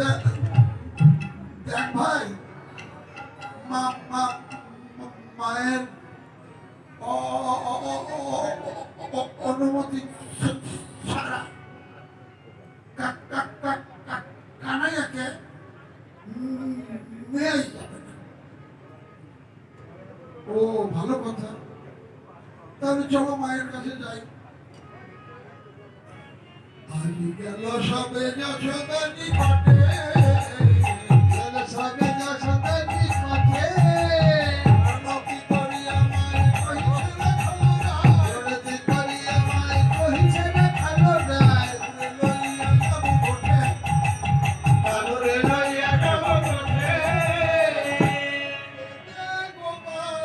দেখ ভাই, মায়ের অনুমতি ছাড়া কানাইয়াকে নেয়াই যাবে না। ও ভালো কথা, তাহলে চলো মায়ের কাছে যাই। আজ গেল সবে যশোদানি ঘটে, গেল সবে যশোদানি ঘটে, নকি করিয়া মায় কহিছে না খালো রায়, নকি করিয়া মায় কহিছে না খালো রায়, লইয়া যাব ঘটে, তালরে লইয়া যাব ঘটে, গোপাল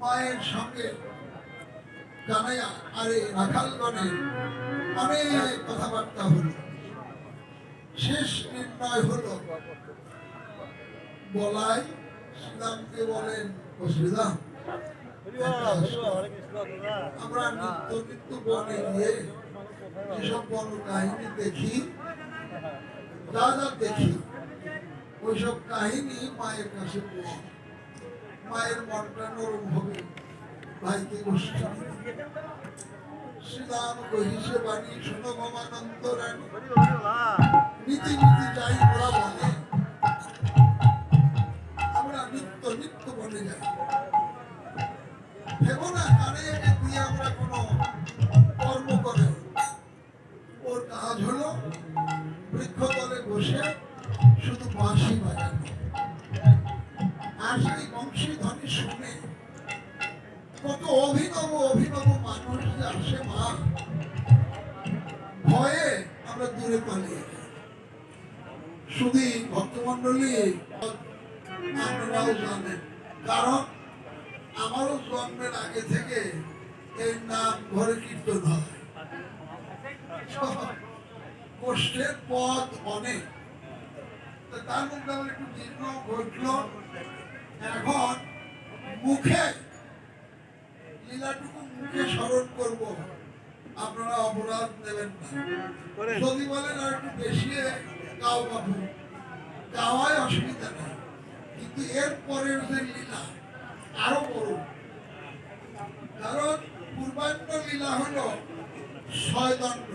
মায়ের সঙ্গে কানাইয়া আরে রাখালগণের অনেক কথাবার্তা হলো। শেষ নির্ণয় হলো, বলাই শ্রীরামকে বলেন, ও শ্রীরাম, আমরা নিত্য নিত্য বনে গিয়ে যেসব বন কাহিনী দেখি, যা যা দেখি, ওইসব কাহিনী মায়ের কাছে বলি। মায়ের মনটা নরম হবে, ভাইকে গোষ্ঠী শ্রীরাম কহিছে বাণী শোনো ভবানন্দ রানী, নীতি নীতি যাই ওরা বলে, আমরা নিত্য নিত্য বলে যাই। ভেবো না কানাইয়াকে দিয়ে আমরা কোনো কর্ম করে, ওর কাজ হলো বৃক্ষতলে বসে শুধু বাঁশি বাজানো। আর সেই বংশীধ্বনি শুনে কত অভিনব অভিনব মানুষ যে আসে মা, ভয়ে আমরা দূরে পালিয়ে যাই। শুধু ভক্তমন্ডলী আপনারাও জানেন, কারণ আমারও জন্মের আগে থেকে এই নাম ঘরে কীর্তন হয়। কষ্টের পথ অনেক, তার মধ্যে আমার একটু জীর্ণ ঘটল। এখন মুখে লীলাটুকু মুখে স্মরণ করব, আপনারা অপরাধ নেবেন না। যদি বলেন আর একটু বেশি গাও বাবু, গাওয়ায় অসুবিধা নেই, কিন্তু এর পরের যে লীলা আরো বড়। কারণ পূর্বাহ্ন লীলা হলো ৬ দণ্ড,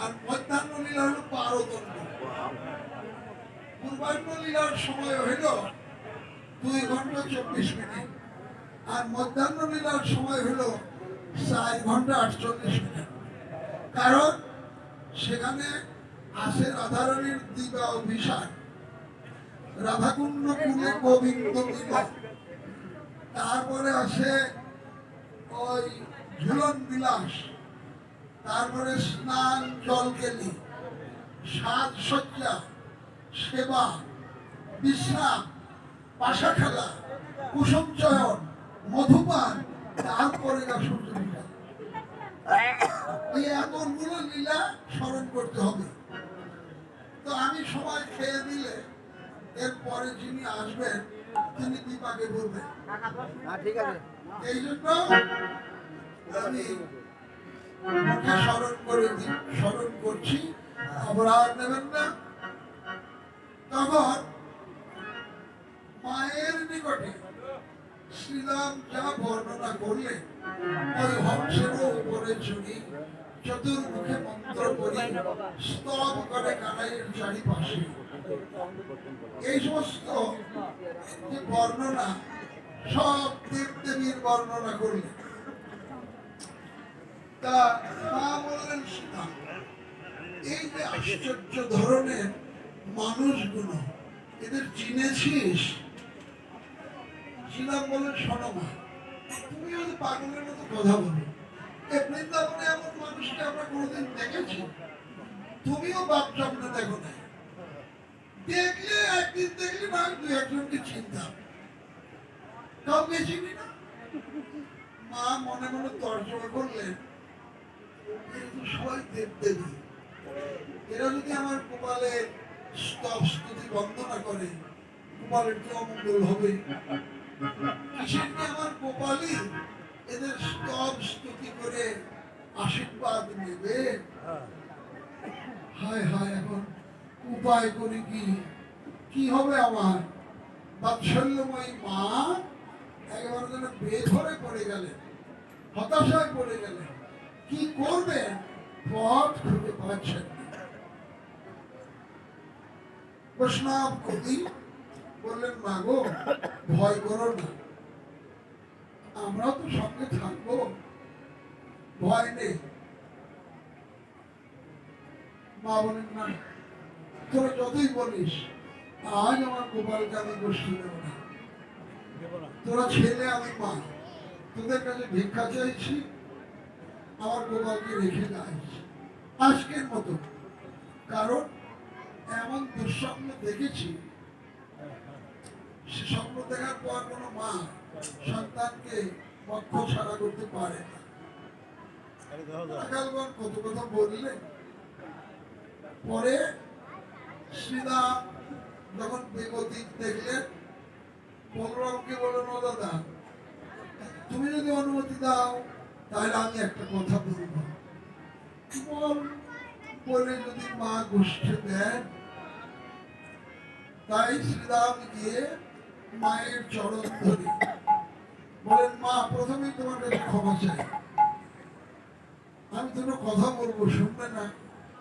আর মধ্যাহ্ন লীলা হলো ১২ দণ্ড। পূর্বাহ্ন লীলার সময় হইল 2 ঘন্টা 24 মিনিট, আর মধ্যাহ্ন লীলার সময় হলো 4 ঘন্টা 48 মিনিট। কারণ সেখানে আছে রাধারানীর দিবা অভিষেক, রাধাকুণ্ড কুলে গোবিন্দ মিলন, তারপরে আছে ওই ঝুলন বিলাস, তারপরে স্নান জলকেলি, সাজসজ্জা, সেবা, বিশ্রাম, পাশা খেলা, কুসুম চয়ন, মধুপান, তারপরে সূর্য লীলা। এই এতগুলো লীলা স্মরণ করতে হবে। তো আমি সময় খেয়ে দিলে এরপরে যিনি আসবেন তিনি দীপাকে বলবেন। এই জন্য আমি মুখে স্মরণ করছি, অপরাধ নেবেন না। তখন মায়ের নিকটে শ্রীরাম যা বর্ণনা করলেন, ওই হংসেরও উপরে চড়ি চতুর্মুখে মন্ত্র করি স্তব করে কানাইয়ের চারিপাশে। এই সমস্ত যে বর্ণনা, সব দেব দেবীর বর্ণনা করলেন। তা মা বললেন, সীতা, এই যে আশ্চর্য ধরনের মানুষগুলো, এদের চিনেছিস? সীতা বললেন, শোনো মা, তুমি যদি পাগলের মতো কথা বলো, এই বৃন্দাবনে এমন মানুষকে আমরা কোনোদিন দেখেছি? তুমিও বাপ স্বপ্নে দেখো না, দেখলে একদিন দেখলে না দু একজনকে চিনতাম, কাউকে চিনি না। মা মনে মনে তর্জমা করলেন, সবাই দেব দেবী, এরা যদি আমার গোপালের স্তব স্তুতি বন্দনা করে, গোপালের কি অমঙ্গল হবে? কিসের কি আমার গোপালই এদের স্তব স্তুতি করে আশীর্বাদ নেবে? হায় হায়, এখন উপায় করি কি হবে আমার? বাৎসল্যময়ী মা একেবারে যেন বেঘরে পড়ে গেলেন, হতাশায় পড়ে গেলেন। কি করবেন পথ খুঁজে পাচ্ছেন না। বৈষ্ণব কবি বললেন, মা গো, ভয় করো না, আমরাও তো সঙ্গে থাকবো, ভয় নেই। মা বলেন, না, তোরা যতই বলিস, আজ আমার গোপালকে আমি গোষ্ঠী দেব না। তোরা ছেলে, আমি মা, তোদের কাছে ভিক্ষা চাইছি, আমার গোপালকে রেখে যাইছি আজকের মতো। কারণ এমন দুঃস্বপ্ন দেখেছি, সে স্বপ্ন দেখার পর কোনো মা সন্তানকে পক্ষ ছাড়া করতে পারে না। কত কথা বললেন। পরে শ্রীরাম যখন বেগতিক দেখলেন, বলরামকে বললেন, ও দাদা, তুমি যদি অনুমতি দাও তাহলে আমি একটা কথা বলবো। বলে যদি মা গোষ্ঠী দেন। তাই শ্রীরাম গিয়ে মায়ের চরণ ধরে বলেন, মা, প্রথমেই তোমার কাছে ক্ষমা চাই, আমি দুটো কথা বলবো, শুনবে না?